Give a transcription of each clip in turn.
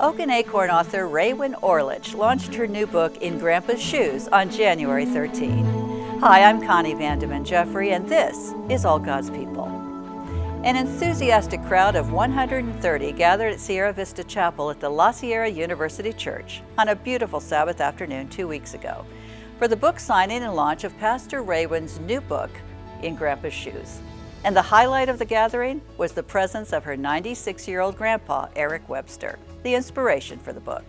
Oak and Acorn author Raewyn Orlich launched her new book, In Grandpa's Shoes, on January 13. Hi, I'm Connie Vandeman Jeffrey, and this is All God's People. An enthusiastic crowd of 130 gathered at Sierra Vista Chapel at the Sierra University Church on a beautiful Sabbath afternoon 2 weeks ago for the book signing and launch of Pastor Raewyn's new book, In Grandpa's Shoes. And the highlight of the gathering was the presence of her 96-year-old grandpa, Eric Webster, the inspiration for the book.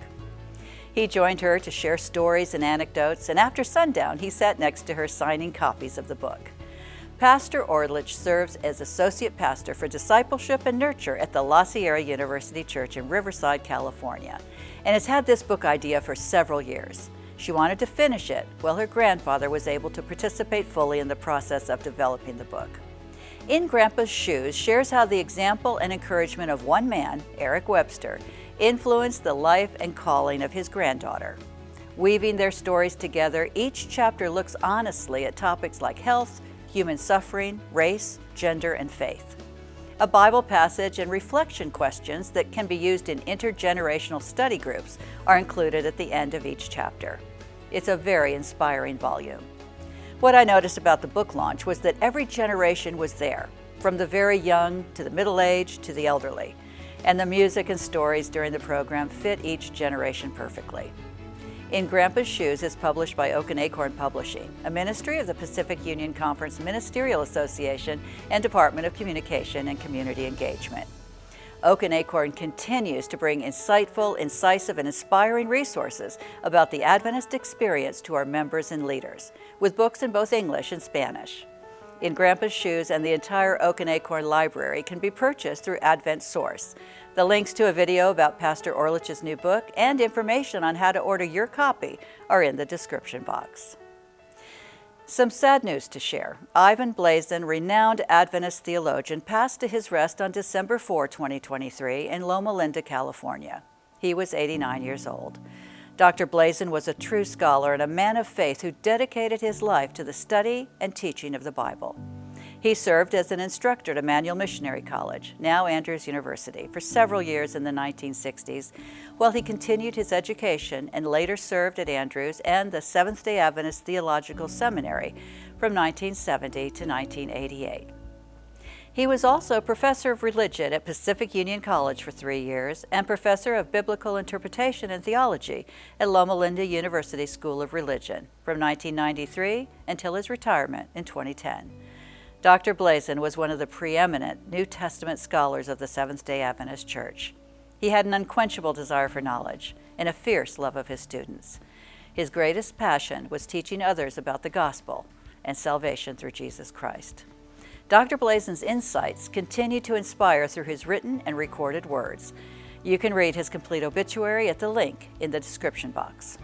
He joined her to share stories and anecdotes, and after sundown, he sat next to her signing copies of the book. Pastor Orlich serves as Associate Pastor for Discipleship and Nurture at the Sierra University Church in Riverside, California, and has had this book idea for several years. She wanted to finish it while her grandfather was able to participate fully in the process of developing the book. In Grandpa's Shoes shares how the example and encouragement of one man, Eric Webster, influenced the life and calling of his granddaughter. Weaving their stories together, each chapter looks honestly at topics like health, human suffering, race, gender, and faith. A Bible passage and reflection questions that can be used in intergenerational study groups are included at the end of each chapter. It's a very inspiring volume. What I noticed about the book launch was that every generation was there, from the very young to the middle-aged to the elderly, and the music and stories during the program fit each generation perfectly. In Grandpa's Shoes is published by Oak and Acorn Publishing, a ministry of the Pacific Union Conference Ministerial Association and Department of Communication and Community Engagement. Oak and Acorn continues to bring insightful, incisive, and inspiring resources about the Adventist experience to our members and leaders, with books in both English and Spanish. In Grandpa's Shoes and the entire Oak and Acorn library can be purchased through AdventSource. The links to a video about Pastor Orlich's new book and information on how to order your copy are in the description box. Some sad news to share. Ivan Blazen, renowned Adventist theologian, passed to his rest on December 4, 2023 in Loma Linda, California. He was 89 years old. Dr. Blazen was a true scholar and a man of faith who dedicated his life to the study and teaching of the Bible. He served as an instructor at Emmanuel Missionary College, now Andrews University, for several years in the 1960s, while he continued his education and later served at Andrews and the Seventh-day Adventist Theological Seminary from 1970 to 1988. He was also professor of religion at Pacific Union College for 3 years and professor of biblical interpretation and theology at Loma Linda University School of Religion from 1993 until his retirement in 2010. Dr. Blazen was one of the preeminent New Testament scholars of the Seventh-day Adventist Church. He had an unquenchable desire for knowledge and a fierce love of his students. His greatest passion was teaching others about the gospel and salvation through Jesus Christ. Dr. Blazen's insights continue to inspire through his written and recorded words. You can read his complete obituary at the link in the description box.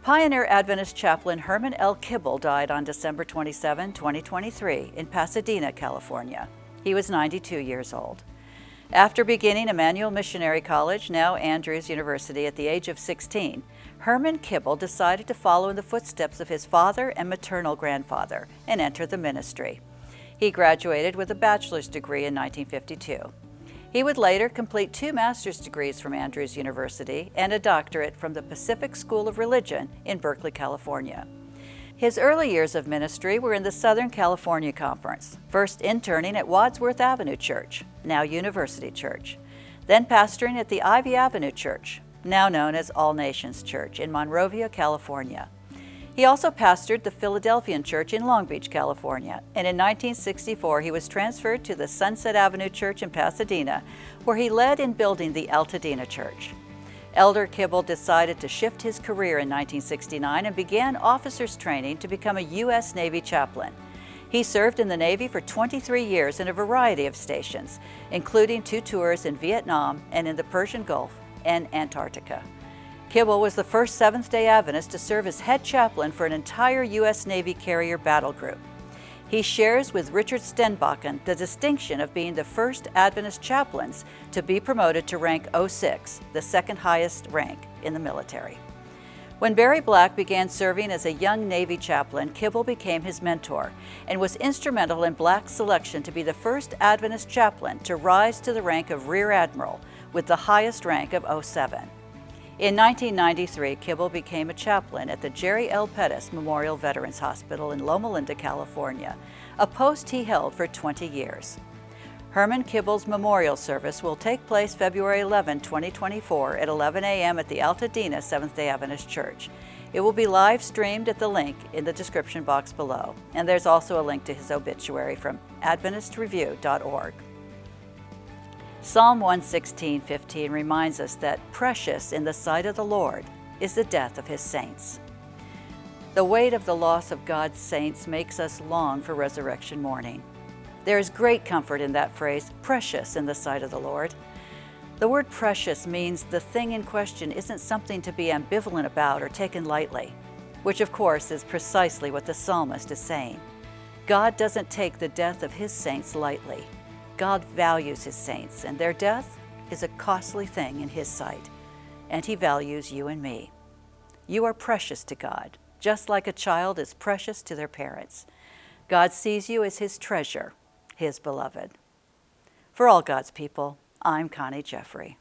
Pioneer Adventist chaplain Herman Kibble died on December 27, 2023 in Pasadena, California. He was 92 years old. After beginning Emmanuel Missionary College, now Andrews University, at the age of 16, Herman Kibble decided to follow in the footsteps of his father and maternal grandfather and enter the ministry. He graduated with a bachelor's degree in 1952. He would later complete 2 master's degrees from Andrews University and a doctorate from the Pacific School of Religion in Berkeley, California. His early years of ministry were in the Southern California Conference, first interning at Wadsworth Avenue Church, now University Church, then pastoring at the Ivy Avenue Church, now known as All Nations Church in Monrovia, California. He also pastored the Philadelphian Church in Long Beach, California, and in 1964 he was transferred to the Sunset Avenue Church in Pasadena, where he led in building the Altadena Church. Elder Kibble decided to shift his career in 1969 and began officers training to become a U.S. Navy chaplain. He served in the Navy for 23 years in a variety of stations, including 2 tours in Vietnam and in the Persian Gulf and Antarctica. Kibble was the first Seventh-day Adventist to serve as head chaplain for an entire U.S. Navy carrier battle group. He shares with Richard Stenbakken the distinction of being the first Adventist chaplains to be promoted to rank 06, the second highest rank in the military. When Barry Black began serving as a young Navy chaplain, Kibble became his mentor and was instrumental in Black's selection to be the first Adventist chaplain to rise to the rank of Rear Admiral, with the highest rank of 07. In 1993, Kibble became a chaplain at the Jerry L. Pettis Memorial Veterans Hospital in Loma Linda, California, a post he held for 20 years. Herman Kibble's memorial service will take place February 11, 2024 at 11 a.m. at the Altadena Seventh-day Adventist Church. It will be live streamed at the link in the description box below, and there's also a link to his obituary from AdventistReview.org. Psalm 116:15 reminds us that precious in the sight of the Lord is the death of his saints. The weight of the loss of God's saints makes us long for resurrection morning. There is great comfort in that phrase, precious in the sight of the Lord. The word precious means the thing in question isn't something to be ambivalent about or taken lightly, which of course is precisely what the psalmist is saying. God doesn't take the death of his saints lightly. God values his saints, and their death is a costly thing in his sight, and he values you and me. You are precious to God, just like a child is precious to their parents. God sees you as his treasure, his beloved. For all God's people, I'm Connie Jeffrey.